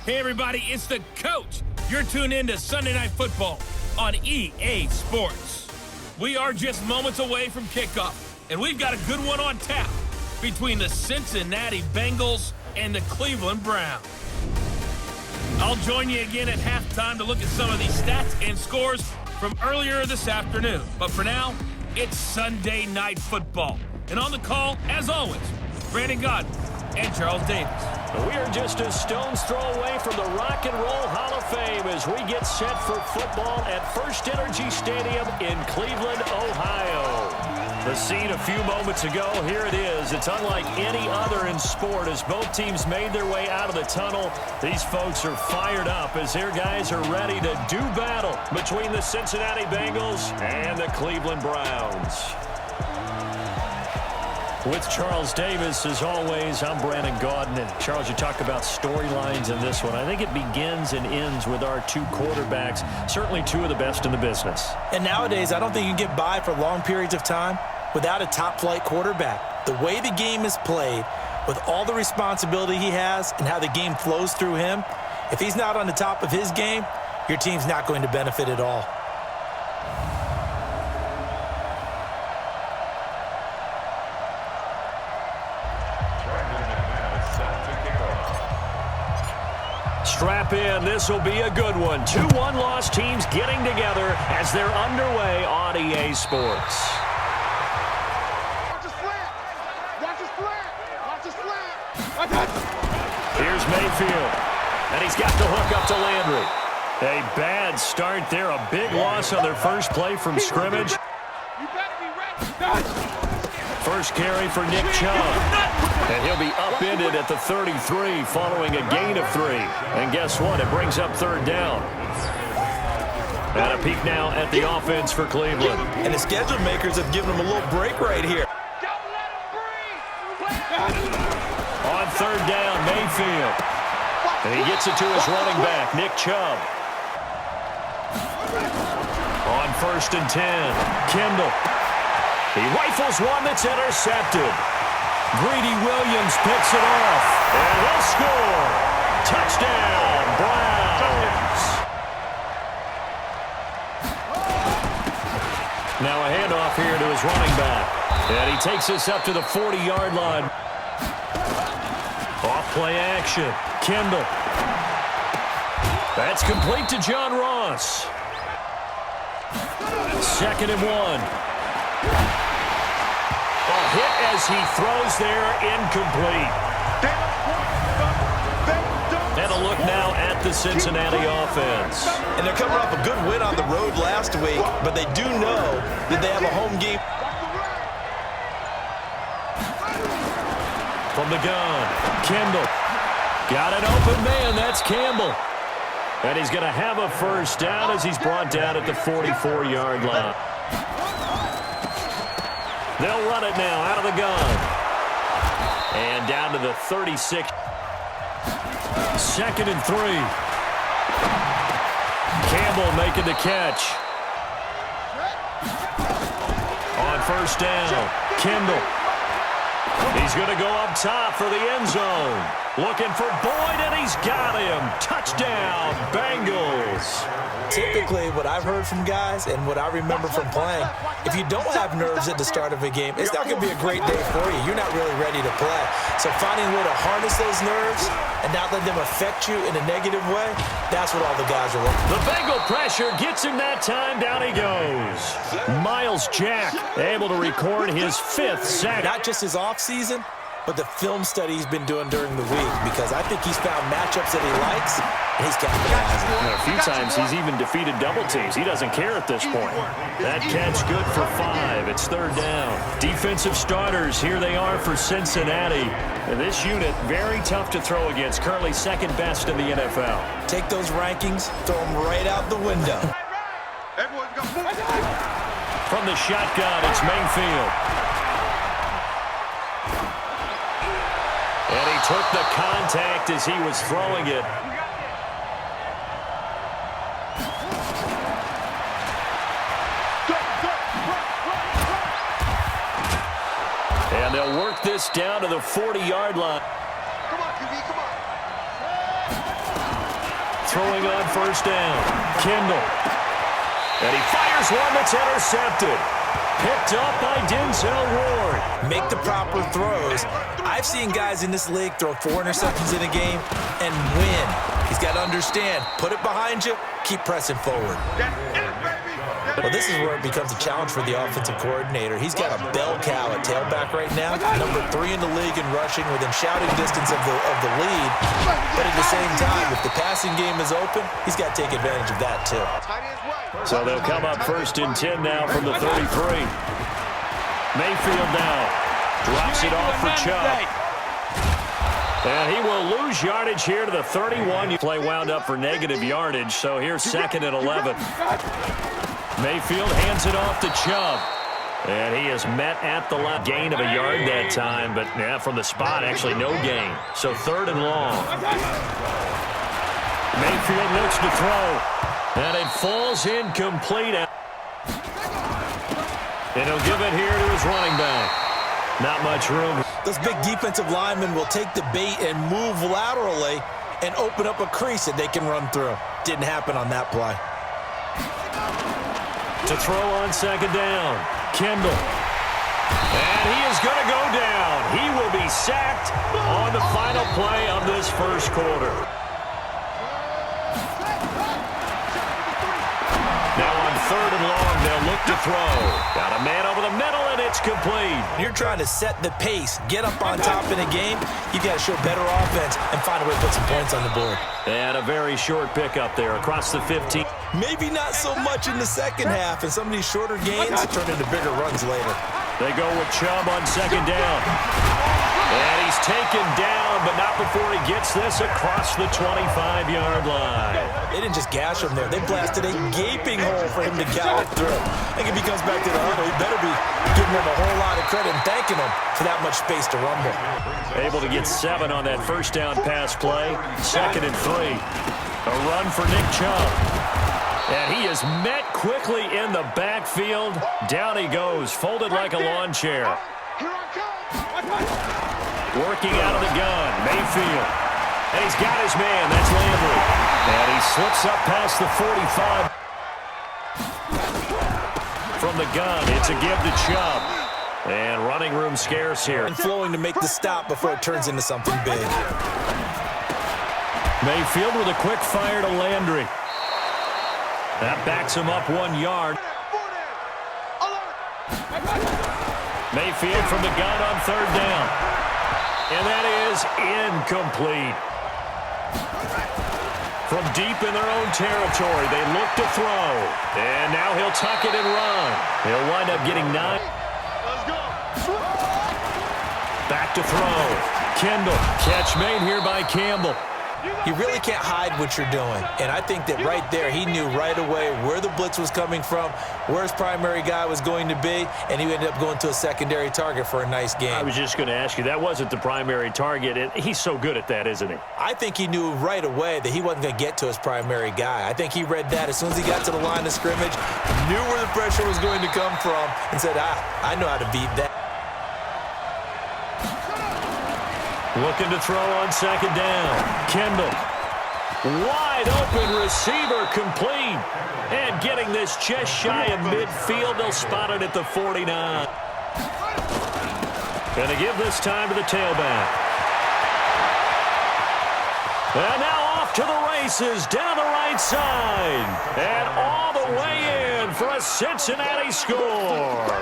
Hey, everybody, it's the coach. You're tuned in to Sunday Night Football on EA Sports. We are just moments away from kickoff, and we've got a good one on tap between the Cincinnati Bengals and the Cleveland Browns. I'll join you again at halftime to look at some of these stats and scores from earlier this afternoon. But for now, it's Sunday Night Football. And on the call, as always, Brandon Godwin and Charles Davis. We are just a stone's throw away from the Rock and Roll Hall of Fame as we get set for football at First Energy Stadium in Cleveland, Ohio. The scene a few moments ago, here it is. It's unlike any other in sport as both teams made their way out of the tunnel. These folks are fired up as their guys are ready to do battle between the Cincinnati Bengals and the Cleveland Browns. With Charles Davis, as always, I'm Brandon Godwin. And Charles, you talk about storylines in this one. I think it begins and ends with our two quarterbacks, certainly two of the best in the business. And nowadays, I don't think you can get by for long periods of time without a top-flight quarterback. The way the game is played, with all the responsibility he has and how the game flows through him, if he's not on the top of his game, your team's not going to benefit at all. Strap in. This will be a good one. 2 one-loss teams getting together as they're underway on EA Sports. Watch a slant. Watch a slant. Watch a slant. Here's Mayfield. And he's got the hook up to Landry. A bad start there. A big loss on their first play from scrimmage. You better be ready. First carry for Nick Chubb. And he'll be upended at the 33 following a gain of 3. And guess what? It brings up third down. And a peek now at the offense for Cleveland. And the schedule makers have given him a little break right here. Don't let him breathe. On third down, Mayfield. And he gets it to his running back, Nick Chubb. On 1st and 10, Kendall. He rifles one that's intercepted. Greedy Williams picks it off, and he'll score. Touchdown, Browns. Now a handoff here to his running back. And he takes this up to the 40-yard line. Off play action. Kendall. That's complete to John Ross. 2nd and 1. A hit as he throws there, incomplete. And a look now at the Cincinnati offense. And they're coming off a good win on the road last week, but they do know that they have a home game. From the gun, Kendall. Got an open man, that's Campbell. And he's going to have a first down as he's brought down at the 44-yard line. They'll run it now out of the gun. And down to the 36. 2nd and 3. Campbell making the catch. On 1st down, Kendall. He's going to go up top for the end zone. Looking for Boyd, and he's got him. Touchdown, Bengals. Typically, what I've heard from guys and what I remember from playing, if you don't have nerves at the start of a game, it's not going to be a great day for you. You're not really ready to play. So finding a way to harness those nerves and not let them affect you in a negative way, that's what all the guys are looking for. The Bengal pressure gets him that time. Down he goes. Miles Jack able to record his 5th sack. Not just his offseason, but the film study he's been doing during the week, because I think he's found matchups that he likes, and he's capitalizing. A few times he's even defeated double teams. He doesn't care at this point. That catch good for 5. It's 3rd down. Defensive starters, here they are for Cincinnati. And this unit, very tough to throw against. Currently 2nd best in the NFL. Take those rankings, throw them right out the window. From the shotgun, it's Mayfield. And he took the contact as he was throwing it. And they'll work this down to the 40-yard line. Come on, QB, come on. throwing on first down. Kendall. And he fires one that's intercepted. Picked up by Denzel Ward. Make the proper throws. I've seen guys in this league throw 4 interceptions in a game and win. He's got to understand, put it behind you, keep pressing forward. Well, this is where it becomes a challenge for the offensive coordinator. He's got a bell cow at tailback right now, number 3 in the league in rushing, within shouting distance of the lead. But at the same time, if the passing game is open, he's got to take advantage of that too. So they'll come up 1st and 10 now from the 33. Mayfield now drops it off for Chubb. And he will lose yardage here to the 31. Play wound up for negative yardage, so here's 2nd and 11. Mayfield hands it off to Chubb. And he is met at the line. Gain of a yard that time, but yeah, from the spot, actually no gain. So 3rd and long. Mayfield looks to throw. And it falls incomplete. And he'll give it here to his running back. Not much room. Those big defensive linemen will take the bait and move laterally and open up a crease that they can run through. Didn't happen on that play. To throw on 2nd down, Kendall. And he is going to go down. He will be sacked on the final play of this first quarter. Now on 3rd and long, they'll look to throw. Got a man over the middle, and it's complete. You're trying to set the pace, get up on top in a game. You got to show better offense and find a way to put some points on the board. And a very short pickup there across the 15. Maybe not so much in the second half, and some of these shorter gains turn into bigger runs later. They go with Chubb on 2nd down. And he's taken down, but not before he gets this across the 25-yard line. They didn't just gash him there. They blasted a gaping hole for him to gallop through. I think if he comes back to the huddle, he better be giving him a whole lot of credit and thanking him for that much space to rumble. Able to get 7 on that first down pass play. 2nd and 3. A run for Nick Chubb. And he is met quickly in the backfield. Down he goes, folded like a lawn chair. Working out of the gun, Mayfield. And he's got his man, that's Landry. And he slips up past the 45. From the gun, it's a give to Chubb. And running room scarce here. And flowing to make the stop before it turns into something big. Mayfield with a quick fire to Landry. That backs him up 1 yard. Mayfield from the gun on 3rd down. And that is incomplete. From deep in their own territory, they look to throw. And now he'll tuck it and run. He'll wind up getting 9. Back to throw. Kendall. Catch made here by Campbell. You really can't hide what you're doing. And I think that right there, he knew right away where the blitz was coming from, where his primary guy was going to be, and he ended up going to a secondary target for a nice game. I was just going to ask you, that wasn't the primary target. He's so good at that, isn't he? I think he knew right away that he wasn't going to get to his primary guy. I think he read that as soon as he got to the line of scrimmage, knew where the pressure was going to come from, and said, I know how to beat that. Looking to throw on 2nd down. Kendall. Wide open receiver complete. And getting this just shy of midfield. They'll spot it at the 49. Going to give this time to the tailback. And now off to the races down the right side. And all the way in for a Cincinnati score.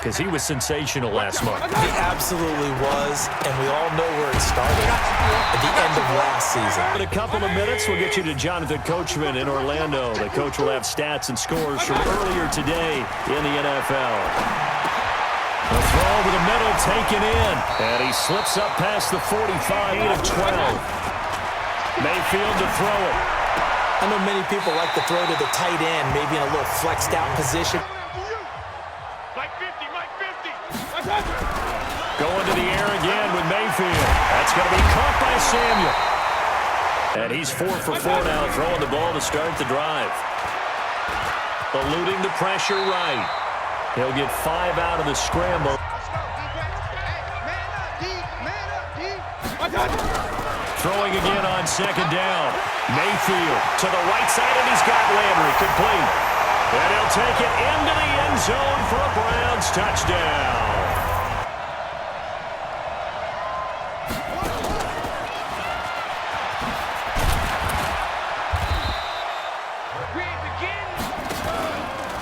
Because he was sensational last month. He absolutely was, and we all know where it started at the end of last season. In a couple of minutes, we'll get you to Jonathan Coachman in Orlando. The coach will have stats and scores from earlier today in the NFL. The throw over the middle taken in, and he slips up past the 45 of 12. Mayfield to throw it. I know many people like to throw to the tight end, maybe in a little flexed out position. Going to the air again with Mayfield. That's going to be caught by Samuel. And he's 4 for 4 now, throwing the ball to start the drive. Eluding the pressure right. He'll get 5 out of the scramble. Throwing again on second down. Mayfield to the right side, and he's got Landry complete. And he'll take it into the end zone for a Browns touchdown.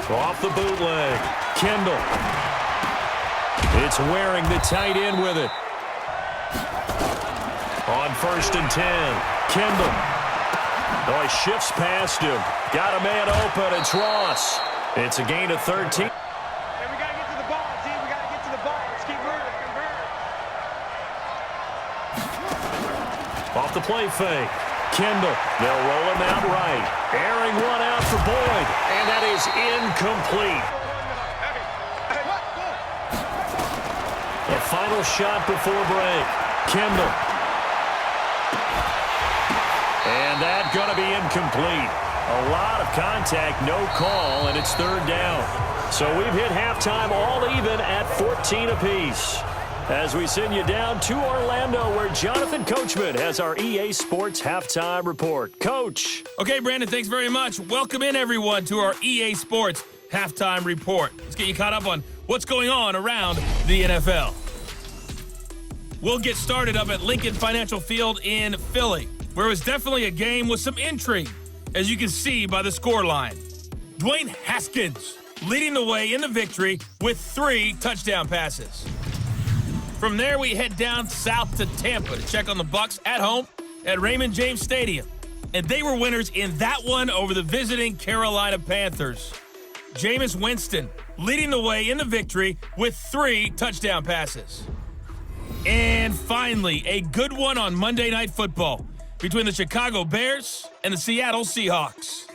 Off the bootleg. Kendall. It's wearing the tight end with it. On 1st and 10. Kendall. Oh, he shifts past him. Got a man open. It's Ross. It's a gain of 13. Hey, we got to get to the ball, team. We got to get to the ball. Let's keep moving. Off the play fake. Kendall. They'll roll him out right. Airing one out for Boyd. And that is incomplete. The final shot before break. Kendall. And that's going to be incomplete. A lot of contact, no call, and it's 3rd down. So we've hit halftime all even at 14 apiece. As we send you down to Orlando, where Jonathan Coachman has our EA Sports Halftime Report. Coach. Okay, Brandon, thanks very much. Welcome in, everyone, to our EA Sports Halftime Report. Let's get you caught up on what's going on around the NFL. We'll get started up at Lincoln Financial Field in Philly, where it was definitely a game with some intrigue, as you can see by the scoreline. Dwayne Haskins leading the way in the victory with 3 touchdown passes. From there, we head down south to Tampa to check on the Bucs at home at Raymond James Stadium. And they were winners in that one over the visiting Carolina Panthers. Jameis Winston leading the way in the victory with 3 touchdown passes. And finally, a good one on Monday Night Football between the Chicago Bears and the Seattle Seahawks.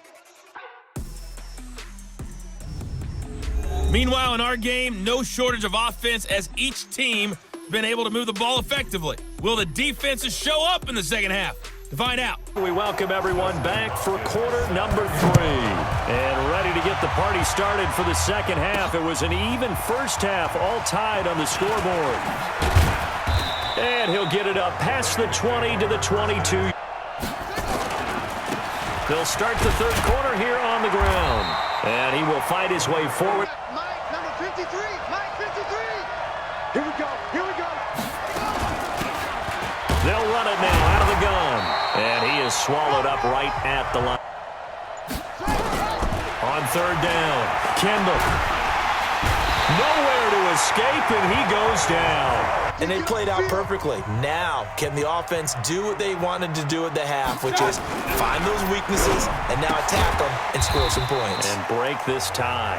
Meanwhile, in our game, no shortage of offense as each team been able to move the ball effectively. Will the defenses show up in the second half? To find out. We welcome everyone back for quarter number 3. And ready to get the party started for the second half. It was an even first half, all tied on the scoreboard. And he'll get it up past the 20 to the 22. They'll start the third quarter here on the ground. And he will fight his way forward. Mike, number 53. Mike, 53. Here we go. Here we go. They'll run it now out of the gun. And he is swallowed up right at the line. On 3rd down, Kendall. Nowhere to escape, and he goes down. And they played out perfectly. Now, can the offense do what they wanted to do at the half, which is find those weaknesses and now attack them and score some points. And break this tie.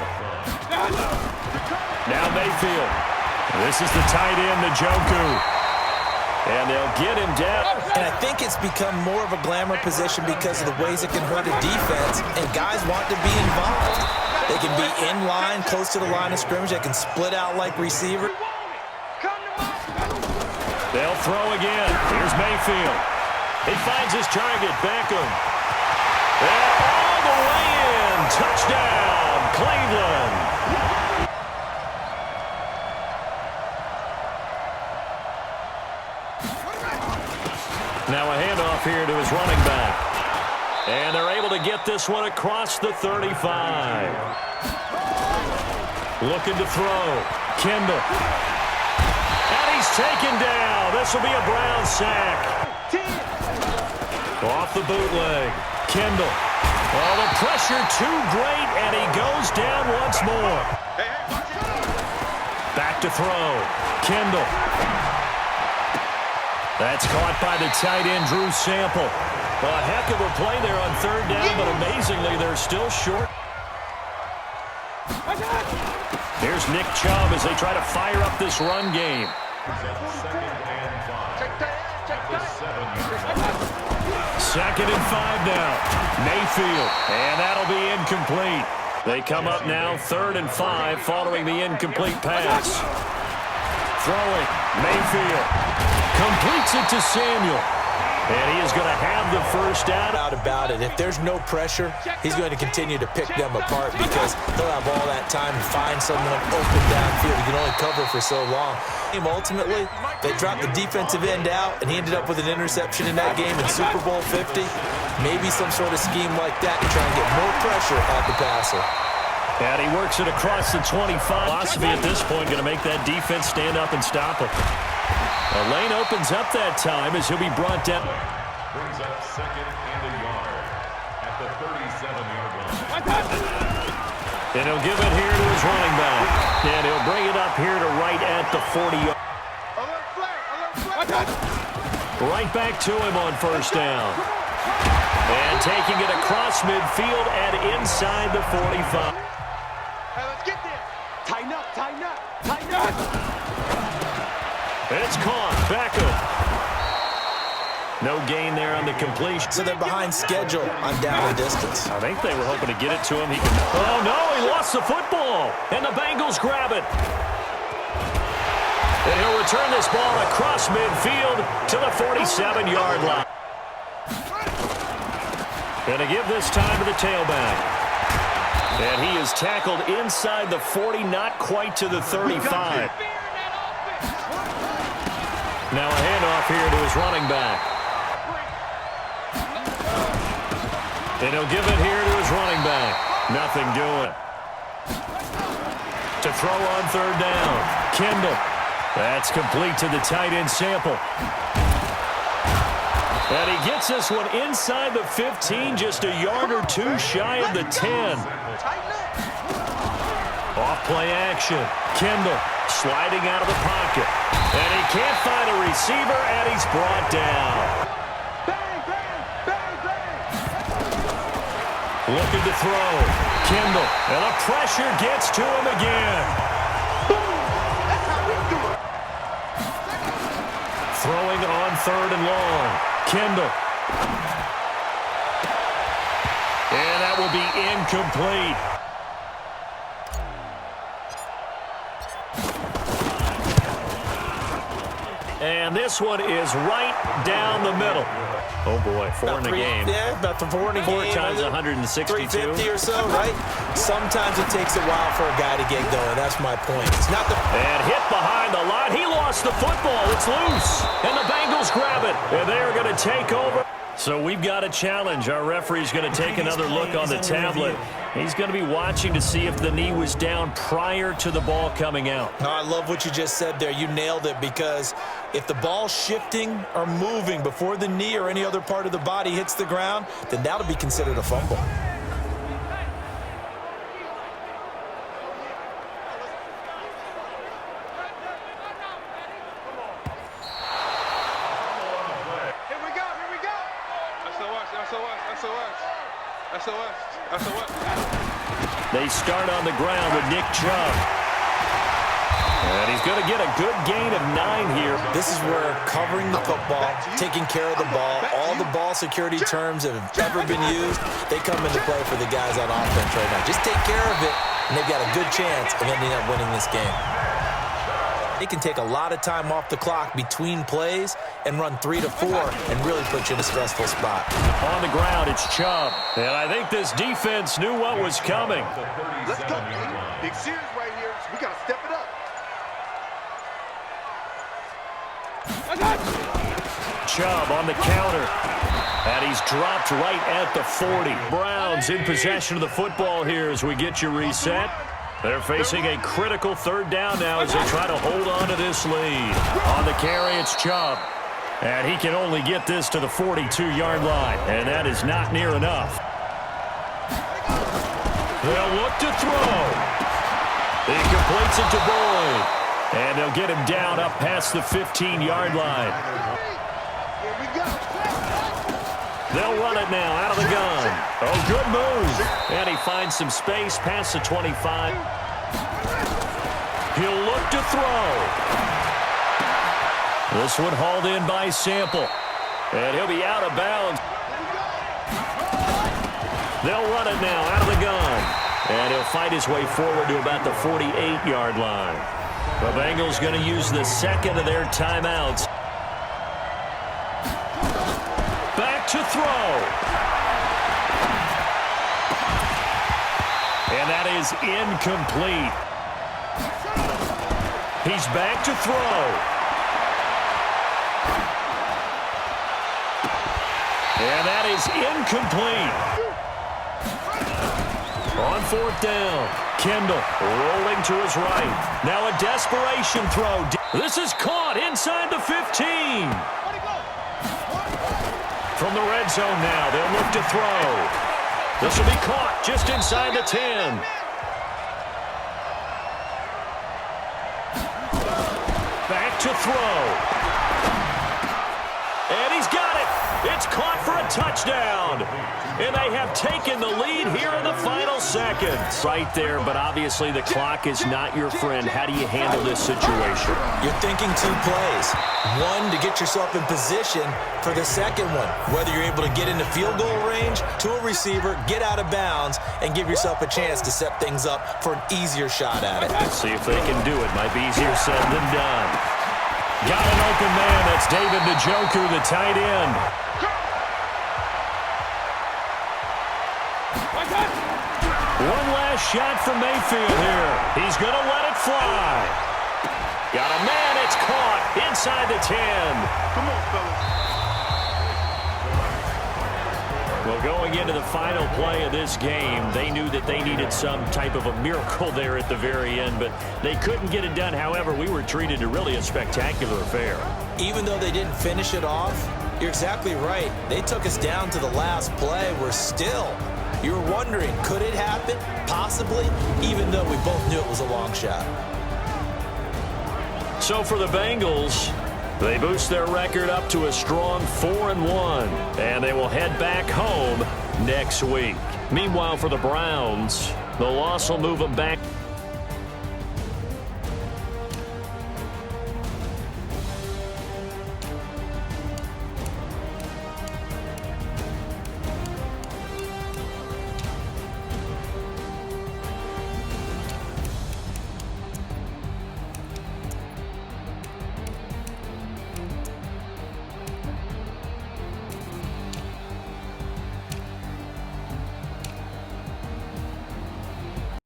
Now Mayfield. This is the tight end, Njoku. And they'll get him down. And I think it's become more of a glamour position because of the ways it can hurt a defense, and guys want to be involved. They can be in line, close to the line of scrimmage. They can split out like receiver. They'll throw again. Here's Mayfield. He finds his target, Beckham. And all the way in. Touchdown, Cleveland. Now a handoff here to his running back. And they're able to get this one across the 35. Looking to throw. Kendall. And he's taken down. This will be a Brown sack. Off the bootleg. Kendall. Oh, the pressure too great, and he goes down once more. Back to throw. Kendall. That's caught by the tight end, Drew Sample. A heck of a play there on 3rd down, but amazingly, they're still short. Here's Nick Chubb as they try to fire up this run game. 2nd and 5 now. Mayfield, and that'll be incomplete. They come up now 3rd and 5 following the incomplete pass. Throwing, Mayfield. Completes it to Samuel. And he is going to have the first down. Out about it. If there's no pressure, he's going to continue to pick them apart because he'll have all that time to find someone open downfield. You can only cover for so long. Ultimately, they dropped the defensive end out, and he ended up with an interception in that game in Super Bowl 50. Maybe some sort of scheme like that to try and get more pressure at the passer. And he works it across the 25. Philosophy at this point going to make that defense stand up and stop him. A lane opens up that time as he'll be brought down. Brings up second and a yard at the 37-yard line. And he'll give it here to his running back. And he'll bring it up here to right at the 40-yard. Right back to him on first down. And taking it across midfield and inside the 45. Hey, let's get there. Tighten up, tighten up, tighten up. It's caught. Beckham. No gain there on the completion. So they're behind schedule on down and distance. I think they were hoping to get it to him. Oh, no, he lost the football. And the Bengals grab it. And he'll return this ball across midfield to the 47-yard line. And to give this time to the tailback. And he is tackled inside the 40, not quite to the 35. Now a handoff here to his running back. And he'll give it here to his running back. Nothing doing. To throw on third down. Kendall. That's complete to the tight end Sample. And he gets this one inside the 15, just a yard or two shy of the 10. Off play action. Kendall sliding out of the pocket. And he can't find a receiver, and he's brought down. Looking to throw. Kendall. And the pressure gets to him again. Throwing on third and long. Kendall. And that will be incomplete. And this one is right down the middle. Oh, boy, four in the game. Yeah, about the four in the game. 4 times 162. 350 or so, right? Sometimes it takes a while for a guy to get going. That's my point. It's not the... And hit behind the line. He lost the football. It's loose. And the Bengals grab it. And they're going to take over. So we've got a challenge. Our referee's going to take another look on the tablet. He's going to be watching to see if the knee was down prior to the ball coming out. No, I love what you just said there. You nailed it, because if the ball's shifting or moving before the knee or any other part of the body hits the ground, then that'll be considered a fumble. They start on the ground with Nick Chubb. And he's going to get a good gain of 9 here. This is where covering the football, taking care of the ball, all the ball security terms that have ever been used, they come into play for the guys on offense right now. Just take care of it, and they've got a good chance of ending up winning this game. They can take a lot of time off the clock between plays and run 3 to 4 and really put you in a stressful spot. On the ground, it's Chubb. And I think this defense knew what was coming. Let's go, big series right here. We got to step it up. Chubb on the counter. And he's dropped right at the 40. Browns in possession of the football here as we get you reset. They're facing a critical third down now as they try to hold on to this lead. On the carry, it's Chubb. And he can only get this to the 42-yard line. And that is not near enough. They'll look to throw. He completes it to Boyd. And they'll get him down up past the 15-yard line. Here we go. They'll run it now out of the gun. Oh, good move. And he finds some space past the 25. He'll look to throw. This one hauled in by Sample. And he'll be out of bounds. They'll run it now out of the gun. And he'll fight his way forward to about the 48-yard line. The Bengals going to use the second of their timeouts. Back to throw. And that is incomplete. He's back to throw. And that is incomplete. On fourth down, Kendall rolling to his right. Now a desperation throw. This is caught inside the 15. From the red zone now, they'll look to throw. This will be caught just inside the 10. Back to throw. And he's got it. It's caught for a touchdown. And they have taken the lead here in the final seconds. Right there, but obviously the clock is not your friend. How do you handle this situation? You're thinking two plays. One, to get yourself in position for the second one. Whether you're able to get into field goal range, to a receiver, get out of bounds, and give yourself a chance to set things up for an easier shot at it. Let's see if they can do it. Might be easier said than done. Got an open man. That's David Njoku, the tight end. One last shot for Mayfield here. He's going to let it fly. Got a man. It's caught inside the 10. Come on, fellas. Well, going into the final play of this game, they knew that they needed some type of a miracle there at the very end, but they couldn't get it done. However, we were treated to really a spectacular affair. Even though they didn't finish it off, you're exactly right. They took us down to the last play. We're still... You were wondering, could it happen? Possibly, even though we both knew it was a long shot. So for the Bengals, they boost their record up to a strong 4-1, and they will head back home next week. Meanwhile, for the Browns, the loss will move them back